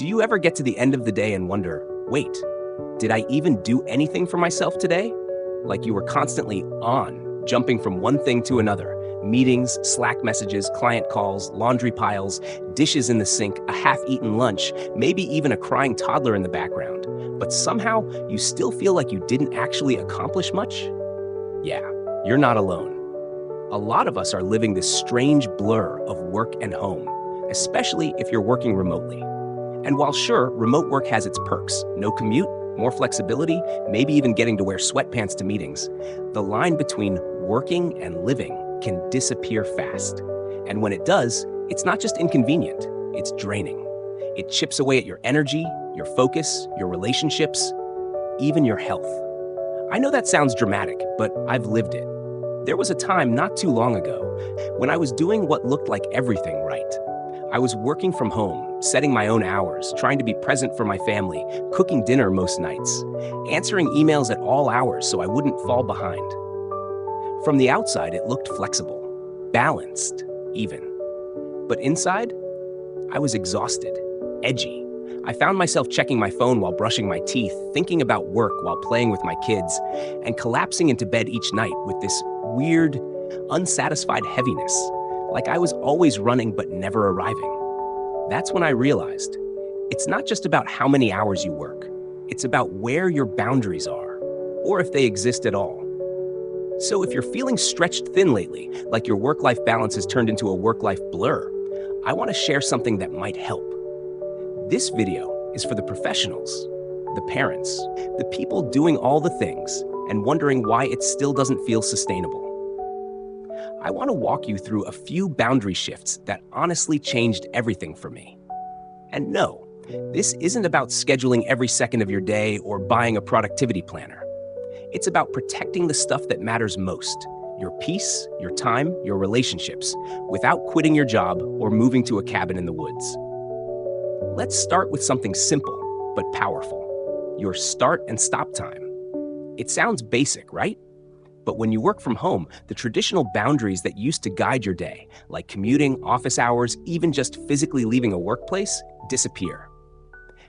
Do you ever get to the end of the day and wonder, wait, did I even do anything for myself today? Like you were constantly on, jumping from one thing to another. Meetings, Slack messages, client calls, laundry piles, dishes in the sink, a half-eaten lunch, maybe even a crying toddler in the background. But somehow, you still feel like you didn't actually accomplish much? Yeah, you're not alone. A lot of us are living this strange blur of work and home, especially if you're working remotely. And while sure, remote work has its perks, no commute, more flexibility, maybe even getting to wear sweatpants to meetings, the line between working and living can disappear fast. And when it does, it's not just inconvenient, it's draining. It chips away at your energy, your focus, your relationships, even your health. I know that sounds dramatic, but I've lived it. There was a time not too long ago when I was doing what looked like everything right. I was working from home, setting my own hours, trying to be present for my family, cooking dinner most nights, answering emails at all hours so I wouldn't fall behind. From the outside, it looked flexible, balanced, even. But inside, I was exhausted, edgy. I found myself checking my phone while brushing my teeth, thinking about work while playing with my kids, and collapsing into bed each night with this weird, unsatisfied heaviness, like I was always running but never arriving. That's when I realized it's not just about how many hours you work, it's about where your boundaries are, or if they exist at all. So if you're feeling stretched thin lately, like your work-life balance has turned into a work-life blur, I want to share something that might help. This video is for the professionals, the parents, the people doing all the things and wondering why it still doesn't feel sustainable. I want to walk you through a few boundary shifts that honestly changed everything for me. And no, this isn't about scheduling every second of your day or buying a productivity planner. It's about protecting the stuff that matters most, your peace, your time, your relationships, without quitting your job or moving to a cabin in the woods. Let's start with something simple but powerful, your start and stop time. It sounds basic, right? But when you work from home, the traditional boundaries that used to guide your day, like commuting, office hours, even just physically leaving a workplace, disappear.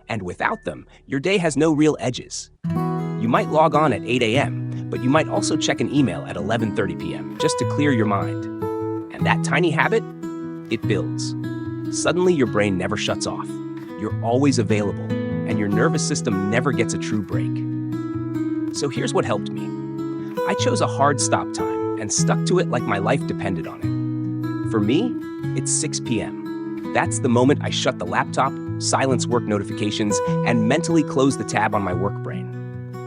And without them, your day has no real edges. You might log on at 8 a.m., but you might also check an email at 11:30 p.m. just to clear your mind. And that tiny habit, it builds. Suddenly, your brain never shuts off. You're always available, and your nervous system never gets a true break. So here's what helped me. I chose a hard stop time and stuck to it like my life depended on it. For me, it's 6 p.m. That's the moment I shut the laptop, silence work notifications, and mentally close the tab on my work brain.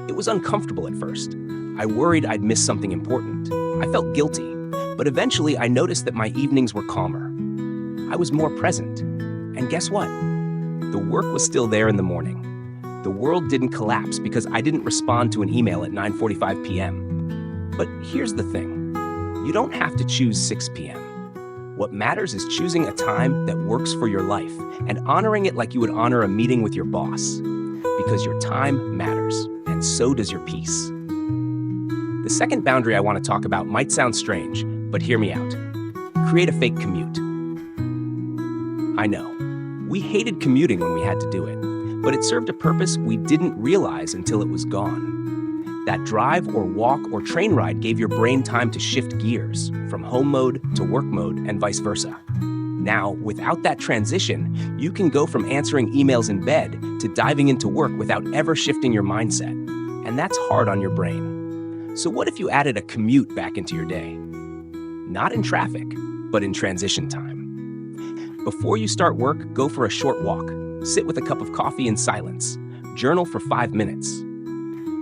It was uncomfortable at first. I worried I'd miss something important. I felt guilty, but eventually I noticed that my evenings were calmer. I was more present. And guess what? The work was still there in the morning. The world didn't collapse because I didn't respond to an email at 9:45 p.m. But here's the thing. You don't have to choose 6 p.m. What matters is choosing a time that works for your life and honoring it like you would honor a meeting with your boss. Because your time matters, and so does your peace. The second boundary I want to talk about might sound strange, but hear me out. Create a fake commute. I know, we hated commuting when we had to do it, but it served a purpose we didn't realize until it was gone. That drive or walk or train ride gave your brain time to shift gears from home mode to work mode and vice versa. Now, without that transition, you can go from answering emails in bed to diving into work without ever shifting your mindset. And that's hard on your brain. So what if you added a commute back into your day? Not in traffic, but in transition time. Before you start work, go for a short walk. Sit with a cup of coffee in silence. Journal for 5 minutes.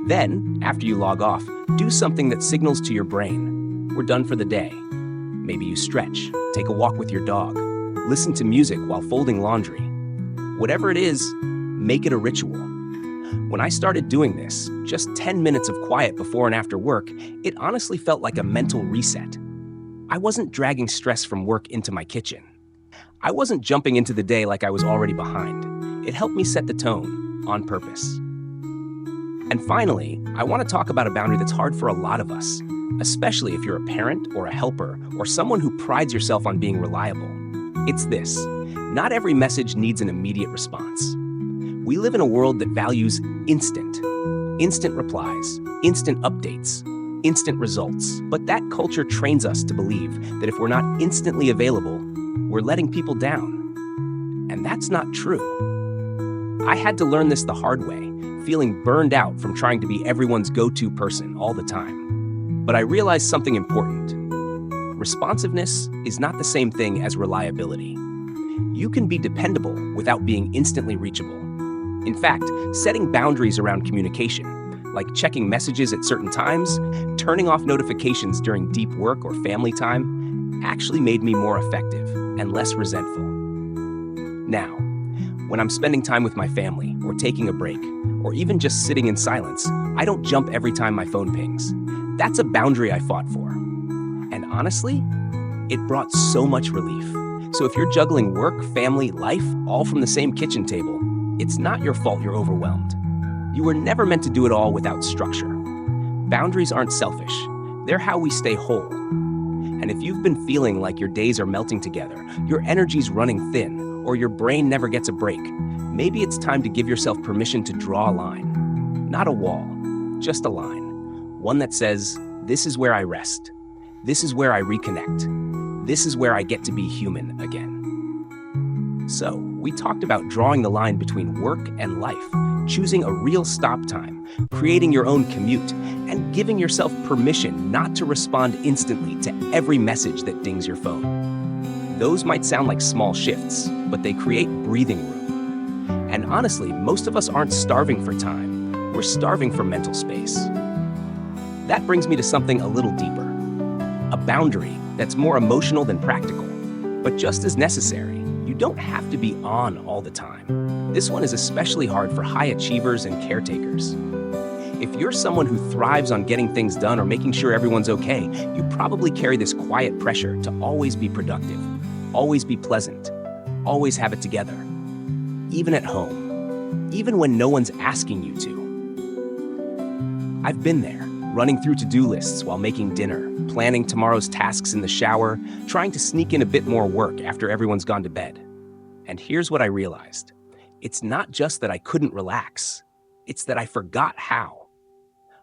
Then, after you log off, do something that signals to your brain, we're done for the day. Maybe you stretch, take a walk with your dog, listen to music while folding laundry. Whatever it is, make it a ritual. When I started doing this, just 10 minutes of quiet before and after work, it honestly felt like a mental reset. I wasn't dragging stress from work into my kitchen. I wasn't jumping into the day like I was already behind. It helped me set the tone, on purpose. And finally, I want to talk about a boundary that's hard for a lot of us, especially if you're a parent or a helper or someone who prides yourself on being reliable. It's this: not every message needs an immediate response. We live in a world that values instant replies, instant updates, instant results. But that culture trains us to believe that if we're not instantly available, we're letting people down. And that's not true. I had to learn this the hard way, feeling burned out from trying to be everyone's go-to person all the time. But I realized something important. Responsiveness is not the same thing as reliability. You can be dependable without being instantly reachable. In fact, setting boundaries around communication, like checking messages at certain times, turning off notifications during deep work or family time, actually made me more effective and less resentful. Now, when I'm spending time with my family, or taking a break, or even just sitting in silence, I don't jump every time my phone pings. That's a boundary I fought for. And honestly, it brought so much relief. So if you're juggling work, family, life, all from the same kitchen table, it's not your fault you're overwhelmed. You were never meant to do it all without structure. Boundaries aren't selfish. They're how we stay whole. And if you've been feeling like your days are melting together, your energy's running thin, or your brain never gets a break, maybe it's time to give yourself permission to draw a line. Not a wall, just a line. One that says, this is where I rest. This is where I reconnect. This is where I get to be human again. So, we talked about drawing the line between work and life, choosing a real stop time, creating your own commute, and giving yourself permission not to respond instantly to every message that dings your phone. Those might sound like small shifts, but they create breathing room. And honestly, most of us aren't starving for time. We're starving for mental space. That brings me to something a little deeper. A boundary that's more emotional than practical, but just as necessary. You don't have to be on all the time. This one is especially hard for high achievers and caretakers. If you're someone who thrives on getting things done or making sure everyone's okay, you probably carry this quiet pressure to always be productive, always be pleasant, always have it together. Even at home, even when no one's asking you to. I've been there, running through to-do lists while making dinner, planning tomorrow's tasks in the shower, trying to sneak in a bit more work after everyone's gone to bed. And here's what I realized. It's not just that I couldn't relax, it's that I forgot how.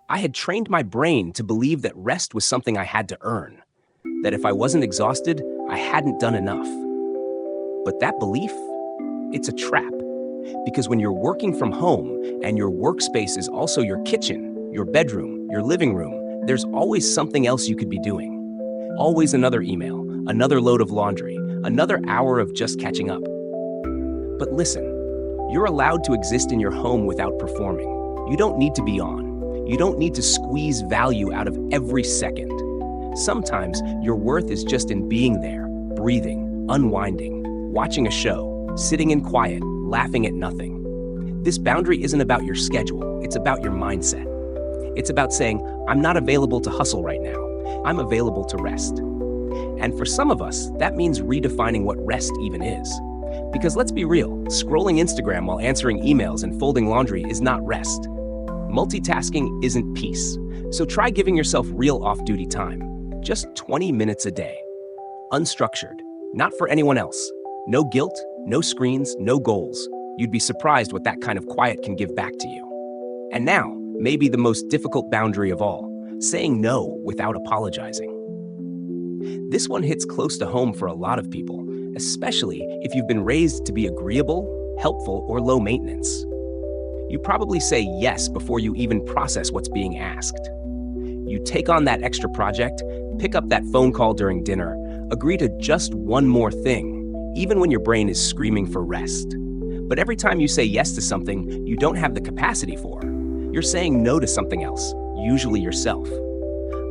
I had trained my brain to believe that rest was something I had to earn, that if I wasn't exhausted, I hadn't done enough. But that belief, it's a trap. Because when you're working from home and your workspace is also your kitchen, your bedroom, your living room, there's always something else you could be doing. Always another email, another load of laundry, another hour of just catching up. But listen, you're allowed to exist in your home without performing. You don't need to be on. You don't need to squeeze value out of every second. Sometimes your worth is just in being there, breathing, unwinding, watching a show, sitting in quiet, laughing at nothing. This boundary isn't about your schedule, it's about your mindset. It's about saying, I'm not available to hustle right now. I'm available to rest. And for some of us, that means redefining what rest even is. Because let's be real, scrolling Instagram while answering emails and folding laundry is not rest. Multitasking isn't peace. So try giving yourself real off-duty time. Just 20 minutes a day. Unstructured. Not for anyone else. No guilt, no screens, no goals. You'd be surprised what that kind of quiet can give back to you. And now, maybe the most difficult boundary of all, saying no without apologizing. This one hits close to home for a lot of people, especially if you've been raised to be agreeable, helpful, or low maintenance. You probably say yes before you even process what's being asked. You take on that extra project, pick up that phone call during dinner, agree to just one more thing, even when your brain is screaming for rest. But every time you say yes to something you don't have the capacity for, you're saying no to something else, usually yourself.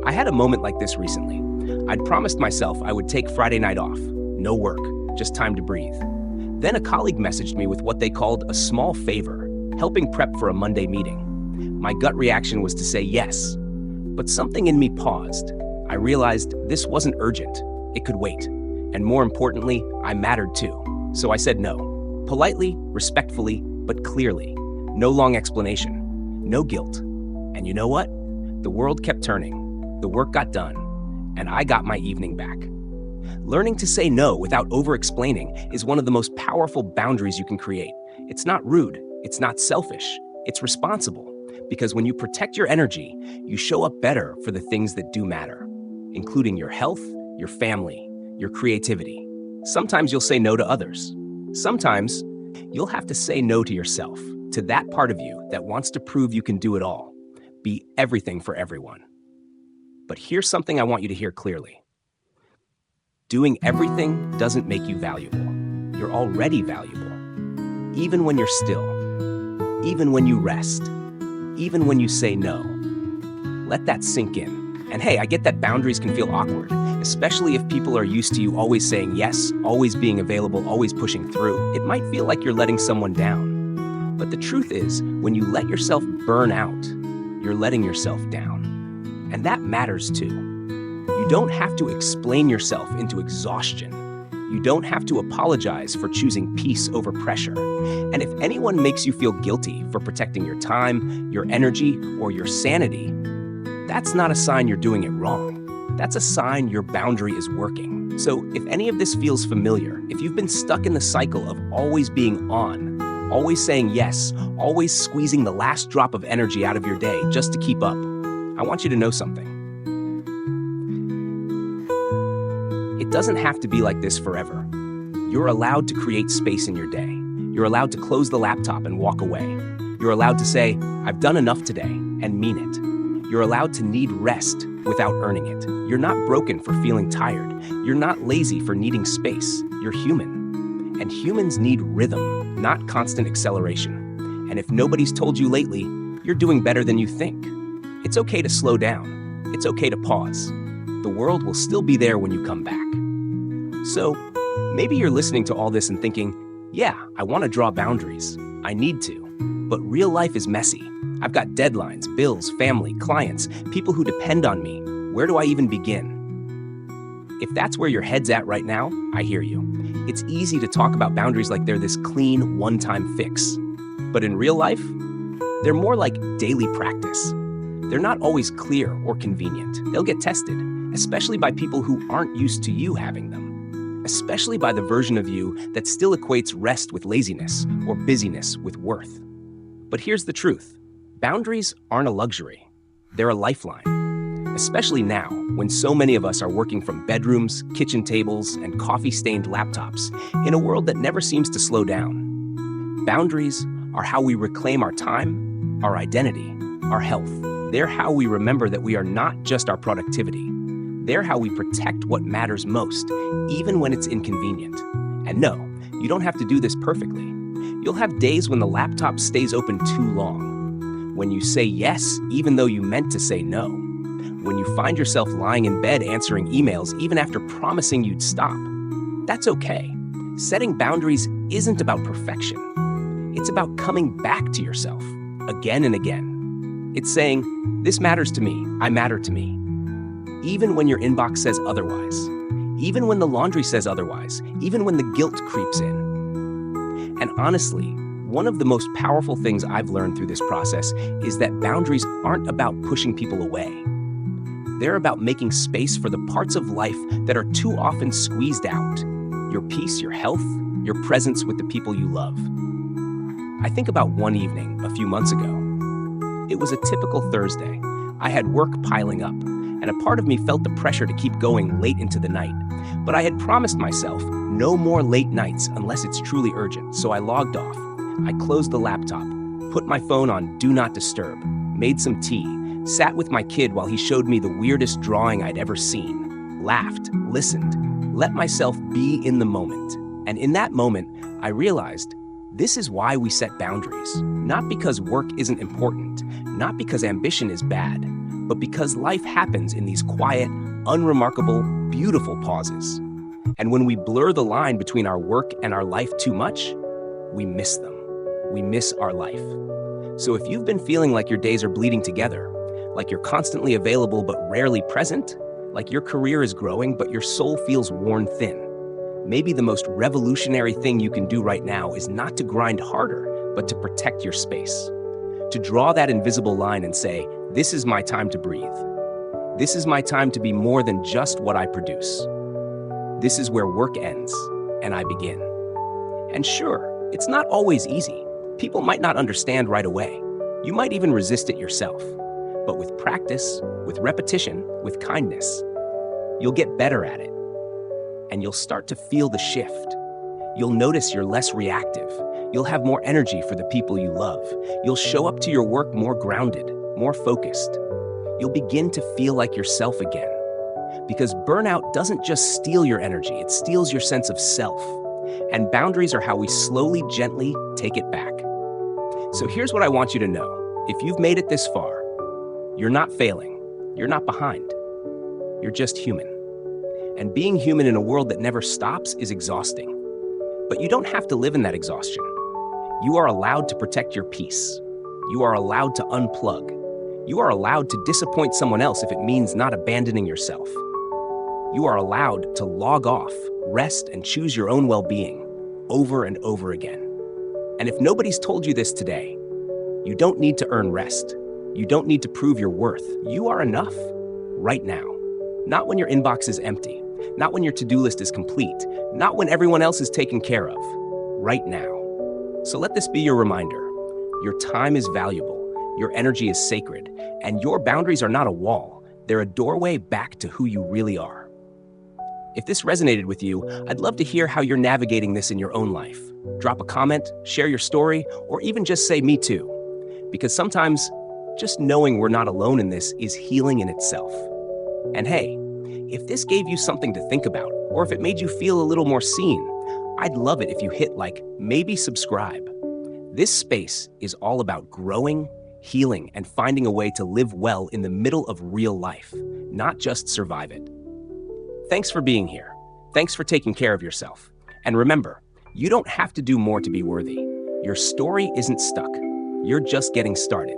I had a moment like this recently. I'd promised myself I would take Friday night off, no work, just time to breathe. Then a colleague messaged me with what they called a small favor, helping prep for a Monday meeting. My gut reaction was to say yes, but something in me paused. I realized this wasn't urgent, it could wait. And more importantly, I mattered too. So I said no, politely, respectfully, but clearly. No long explanation. No guilt. And you know what? The world kept turning. The work got done. And I got my evening back. Learning to say no without over-explaining is one of the most powerful boundaries you can create. It's not rude. It's not selfish, it's responsible. Because when you protect your energy, you show up better for the things that do matter, including your health, your family, your creativity. Sometimes you'll say no to others. Sometimes you'll have to say no to yourself, to that part of you that wants to prove you can do it all, be everything for everyone. But here's something I want you to hear clearly. Doing everything doesn't make you valuable. You're already valuable. Even when you're still, even when you rest, even when you say no. Let that sink in. And hey, I get that boundaries can feel awkward, especially if people are used to you always saying yes, always being available, always pushing through. It might feel like you're letting someone down. But the truth is, when you let yourself burn out, you're letting yourself down. And that matters too. You don't have to explain yourself into exhaustion. You don't have to apologize for choosing peace over pressure. And if anyone makes you feel guilty for protecting your time, your energy, or your sanity, that's not a sign you're doing it wrong. That's a sign your boundary is working. So if any of this feels familiar, if you've been stuck in the cycle of always being on, always saying yes, always squeezing the last drop of energy out of your day just to keep up, I want you to know something. It doesn't have to be like this forever. You're allowed to create space in your day. You're allowed to close the laptop and walk away. You're allowed to say, I've done enough today, and mean it. You're allowed to need rest without earning it. You're not broken for feeling tired. You're not lazy for needing space. You're human. And humans need rhythm, not constant acceleration. And if nobody's told you lately, you're doing better than you think. It's okay to slow down. It's okay to pause. The world will still be there when you come back. So, maybe you're listening to all this and thinking, yeah, I want to draw boundaries. I need to. But real life is messy. I've got deadlines, bills, family, clients, people who depend on me. Where do I even begin? If that's where your head's at right now, I hear you. It's easy to talk about boundaries like they're this clean, one-time fix. But in real life, they're more like daily practice. They're not always clear or convenient. They'll get tested, especially by people who aren't used to you having them. Especially by the version of you that still equates rest with laziness or busyness with worth. But here's the truth. Boundaries aren't a luxury. They're a lifeline. Especially now, when so many of us are working from bedrooms, kitchen tables, and coffee-stained laptops in a world that never seems to slow down. Boundaries are how we reclaim our time, our identity, our health. They're how we remember that we are not just our productivity. They're how we protect what matters most, even when it's inconvenient. And no, you don't have to do this perfectly. You'll have days when the laptop stays open too long. When you say yes, even though you meant to say no. When you find yourself lying in bed answering emails even after promising you'd stop. That's okay. Setting boundaries isn't about perfection. It's about coming back to yourself again and again. It's saying, this matters to me, I matter to me. Even when your inbox says otherwise, even when the laundry says otherwise, even when the guilt creeps in. And honestly, one of the most powerful things I've learned through this process is that boundaries aren't about pushing people away. They're about making space for the parts of life that are too often squeezed out. Your peace, your health, your presence with the people you love. I think about one evening a few months ago. It was a typical Thursday. I had work piling up, and a part of me felt the pressure to keep going late into the night. But I had promised myself no more late nights unless it's truly urgent, so I logged off. I closed the laptop, put my phone on Do Not Disturb, made some tea, sat with my kid while he showed me the weirdest drawing I'd ever seen, laughed, listened, let myself be in the moment. And in that moment, I realized this is why we set boundaries. Not because work isn't important, not because ambition is bad, but because life happens in these quiet, unremarkable, beautiful pauses. And when we blur the line between our work and our life too much, we miss them. We miss our life. So if you've been feeling like your days are bleeding together, like you're constantly available but rarely present, like your career is growing but your soul feels worn thin, maybe the most revolutionary thing you can do right now is not to grind harder, but to protect your space. To draw that invisible line and say, this is my time to breathe. This is my time to be more than just what I produce. This is where work ends and I begin. And sure, it's not always easy. People might not understand right away. You might even resist it yourself. But with practice, with repetition, with kindness, you'll get better at it. And you'll start to feel the shift. You'll notice you're less reactive. You'll have more energy for the people you love. You'll show up to your work more grounded, more focused. You'll begin to feel like yourself again. Because burnout doesn't just steal your energy, it steals your sense of self. And boundaries are how we slowly, gently take it back. So here's what I want you to know. If you've made it this far, you're not failing. You're not behind. You're just human. And being human in a world that never stops is exhausting. But you don't have to live in that exhaustion. You are allowed to protect your peace. You are allowed to unplug. You are allowed to disappoint someone else if it means not abandoning yourself. You are allowed to log off, rest, and choose your own well-being over and over again. And if nobody's told you this today, you don't need to earn rest. You don't need to prove your worth. You are enough right now. Not when your inbox is empty, not when your to-do list is complete, not when everyone else is taken care of. Right now. So let this be your reminder. Your time is valuable, your energy is sacred, and your boundaries are not a wall. They're a doorway back to who you really are. If this resonated with you, I'd love to hear how you're navigating this in your own life. Drop a comment, share your story, or even just say me too. Because sometimes just knowing we're not alone in this is healing in itself. And hey, if this gave you something to think about, or if it made you feel a little more seen, I'd love it if you hit like, maybe subscribe. This space is all about growing, healing, and finding a way to live well in the middle of real life, not just survive it. Thanks for being here. Thanks for taking care of yourself. And remember, you don't have to do more to be worthy. Your story isn't stuck. You're just getting started.